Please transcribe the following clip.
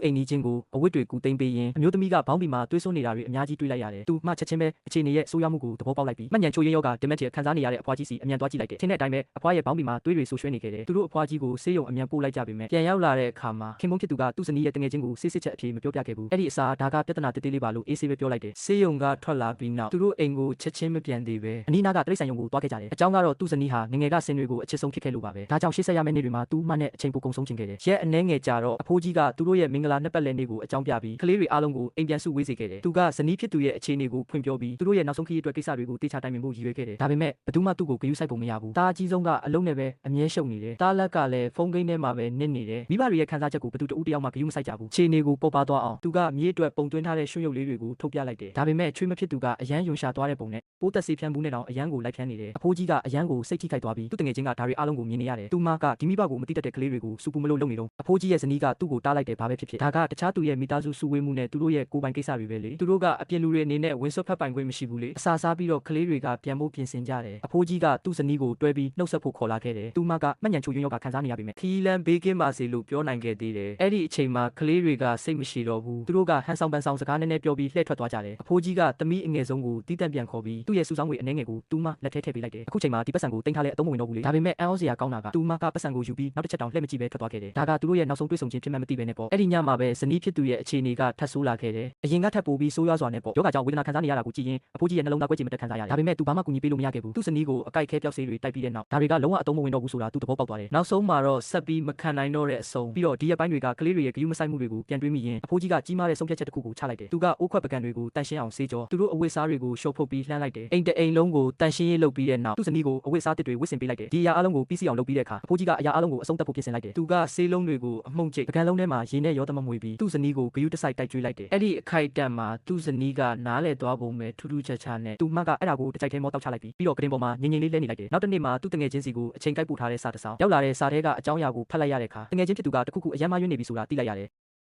အိမ်နီးချင်းကိုအဝတ်တွေကူသိမ်းပေးရင်အမျိုးသမီးကဘောင်းဘီမှာတွေးစွနေတာတွေအများကြီးတွေးလိုက်ရတယ်သူမှချက်ချင်းပဲအခြေအနေရဲ့ဆိုးရွားမှုကိုသဘောပေါက်လိုက်ပြီးမှတ်ဉာဏ်ချို့ရင်းယောဂဒင်မက်တီခံစားနေရတဲ့အဖွားကြီးစီအမြန်သွားကြည့်လိုက်တယ်ထင်တဲ့အတိုင်းပဲအဖွားရဲ့ဘောင်းဘီမှာတွေးတွေဆူရွှဲနေခဲ့တယ်သူတို့အဖွားကြီးကိုဆေးရုံအမြန်ပို့လိုက်ကြပေမဲ့ပြန်ရောက်လာတဲ့အခါမှာခင်မုန်းဖြစ်သူကသူ့ဇနီးရဲ့တငယ်ချင်းကိုဆေးစစ်ချက်အဖြေမပြောပြခဲ့ဘူးအဲ့ဒီအစားဒါကပြဿနာတေးသေးလေးပါလို့အေးဆေးပဲပြောလိုက်တယ်ဆေးရုံကထွက်လာပြီးနောက်သူတို့အိမ်ကိုချက်ချင်းမပြန်သေးပဲအနီးနားကတိရစ္ဆာန်ရုံကိုသွားခဲ့ကြတယ်အကြောင်းကတော့သူ့ဇနီးဟာငငယ်ကဆင်းတွေကိုအချစ်ဆုံးဖြစ်ခဲ့လို့ပါပဲဒါကြောင့်ရှေ့ဆက်ရမယ့်နေ့တွေမှာသူ့မှနဲ့အချိန်ပိုကုန်ဆုံးခြင်းခဲ့တယ်ရက်အနှဲငယ်ကြာတော့အဖိုးကြီးကသူတို့ရဲ့မင်္ဂလာနှစ်ပတ်လည်နေ့ကိုအကြောင်းပြပြီးကလေးတွေအားလုံးကိုအိမ်ပြန်စုဝေးစေခဲ့တယ်သူကဇနီးဖြစ်သူရဲ့အခြေအနေကိုဖွင့်ပြောပြီးသူတို့ရဲ့နောက်ဆုံးခရီးအတွက်ကိစ္စတွေကိုတေချာတိုင်ပင်ဖို့ရည်ရွယ်ခဲ့တယ်ဒါပေမဲ့ဘယ်သူမှသူ့ကိုဂရုစိုက်ပုံမရဘူးတားအကြီးဆုံးကအလုံးနဲ့ပဲအမြဲရှုပ်နေတယ်တားလက်ကလည်းဖုန်းကိန်းထဲမှာပဲနစ်နေတယ်မိဘတွေရဲ့ခံစားချက်ကိုဘယ်သူတဦးတယောက်မှဂရုမစိုက်ကြဘူးခြေနေကိုပေါ်ပါသွားအောင်သူကမြေအတွက်ပုံသွင်းထားတဲ့ရွှွှရုပ်လေးတွေကိုထုတ်ပြလိုက်တယ်ဒါပေမဲ့ချွေးမဖြစ်သူကအရန်ယွန်ရှာသွားတဲ့ပုံနဲ့ပိုးသက်စေးဖြန်းဘူးနဲ့တောင်အရန်ကိုလိုက်ဖြန်းနေတယ်အဖိုးကြီးကအရန်ကိုစိတ်ထိခိုက်သွားပြီးသူ့တငယ်ချင်းကဒါတွေအားလုံးကိုမြင်နေရတယ်သူမကဒီမိဘကိုမတိတတ်တဲ့ကလေးတွေကိုစူပူမလို့လုပ်နေတော့အဖိုးကြီးရဲ့ဇနီးကသူ့ကိုတားလိုက်တယ်ဘာပဲဖြစ်ဖြစ်ဒါကတခြားသူရဲ့မိသားစုစုဝေးမှုနဲ့သူတို့ရဲ့ကိုယ်ပိုင်ကိစ္စတွေပဲလေသူတို့ကအပြင်လူတွေအနေနဲ့ဝင်ဆွတ်ဖက်ပိုင်ခွင့်မရှိဘူးလေအစာစားပြီးတော့ကလေးတွေကပြန်ဖို့ပြင်ဆင်ကြတယ်အဖိုးကြီးကသူ့ဇနီးကိုတွဲပြီးနှုတ်ဆက်ဖို့ခေါ်လာခဲ့တယ်သူမကမှတ်ဉာဏ်ချို့ယွင်းယောဂခံစားနေရပေမဲ့ခီးလန်းဘေးကင်းပါစေလို့ပြောနိုင်ခဲ့သေးတယ်အဲ့ဒီအချိန်မှာကလေးတွေကစိတ်မရှိတော့ဘူးသူတို့ကဟန်ဆောင်ပန်ဆောင်စကားနည်းနည်းပြောပြီးလှည့်ထွက်သွားကြတယ်အဖိုးကြီးကသမီးအငယ်ဆုံးကိုတီးတန့်ပြန်ခေါ်ပြီးသူ့ရဲ့စုဆောင်းငွေအနှဲငယ်ကိုသူမလက်ထဲထည့်ပေးလိုက်တယ်အခုချိန်မှာဒီပတ်စံကိုတင်ထားလဲအသုံးမဝင်တော့ဘူးလေဒါပေမဲ့အံ့ဩစရာကောင်းတာကသူမကပတ်စံကိုယူပြီးနောက်တစ်ချက်တောင်လှည့်မကြည့်ပဲထွက်သွားခဲ့တယ်ဒါကသူတို့ရဲ့နောက်ဆုံးတွေ့ဆုံခြင်းဖြစ်မှမသိပဲနဲ့ပေါ့အဲ့ဒီညမှာပဲဇနီးဖြစ်သူရဲ့အခြေအနေကထပ်ဆိုးလာခဲ့တယ်အရင်ကထပ်ပိုပြီးဆိုးရွားစွာနဲ့ပေါ့ယောဂကြောင့်ဝေဒနာခံစားနေရတာကိုကြည့်ရင်အဖိုးကြီးရဲ့နှလုံးသားကွဲချင်မတက်ခံစားရတယ်ဒါပေမဲ့သူဘာမှကူညီပေးလို့မရခဲ့ဘူးသူ့ဇနီးကိုအကိုက်ခဲပျောက်ဆေးတွေတိုက်ပြီးတဲ့နောက်ဒါတွေကလုံးဝအသုံးမဝင်တော့ဘူးဆိုတာသူသဘောပေါက်သွားတယ်နောက်ဆုံးမှာတော့ဆက်ပြီးမခံနိုင်တော့တဲ့အဆုံးပြီးတော့ဒီရက်ပိုင်းတွေကကလေးတွေရဲ့ဂရုမစိုက်မှုတွေကိုပြန်တွေးမိရင်အဖိုးကြီးကကြီးမားတဲ့ဆုံးဖြတ်ချက်တစ်ခုကိုချလိုက်တယ်သူကအိုးခွက်ပကံတွေကိုတန်ရှင်းအောင်ဆေးကြောသူတို့အဝတ်စားတွေကိုရှုပ်ဖုတ်ပြီးလှမ်းလိုက်တယ်အိမ်တအိမ်လုံးကိုတန်ရှင်းရေးလုပ်ပြီးတဲ့နောက်သူ့ဇနီးကိုအဝတ်စားတစ်တွေဝတ်ဆင်ပေးလိုက်တယ်ဒီအရာအလုံးကိုပြီးစီအောင်လုပ်ပြီးတဲ့အခါအဖိုးကြီးကအရာအလုံးကိုအဆုံးသတ်ဖို့ပြင်ဆင်လိုက်တယ်သူကဆေးလုံးတွေကိုအမှုန့်ကျိတ်ပကံလုံးထဲမှာရေနဲ့ရောသမမွေပြီးသူ့ဇနီးကိုဂရုတစိုက်တိုက်ကျွေးလိုက်တယ်အဲ့ဒီအခိုက်အတန့်မှာသူ့ဇနီးကနားလဲသွားပုံပဲထူးထူးခြားခြားနဲ့သူမှကအဲ့ဒါကိုတစ်ကြိုက်ထဲမောတောက်ချလိုက်ပြီးတော့ကရင်ပေါ်မှာငြိမ်ငြိမ်လေးလဲနေလိုက်တယ်နောက်တစ်နေ့မှာသူ့တငယ်ချင်းစီကိုအချိန်ကိုက်ပို့ထားတဲ့စာတစ်စောင်ရောက်လာတဲ့စာထဲကအကြောင်းအရာကိုဖတ်လိုက်ရတဲ့အခါတငယ်ချင်းဖြစ်သူကတခုခုအယမ်းမယွင်းနေပြီဆိုတာသိလိုက်ရတယ်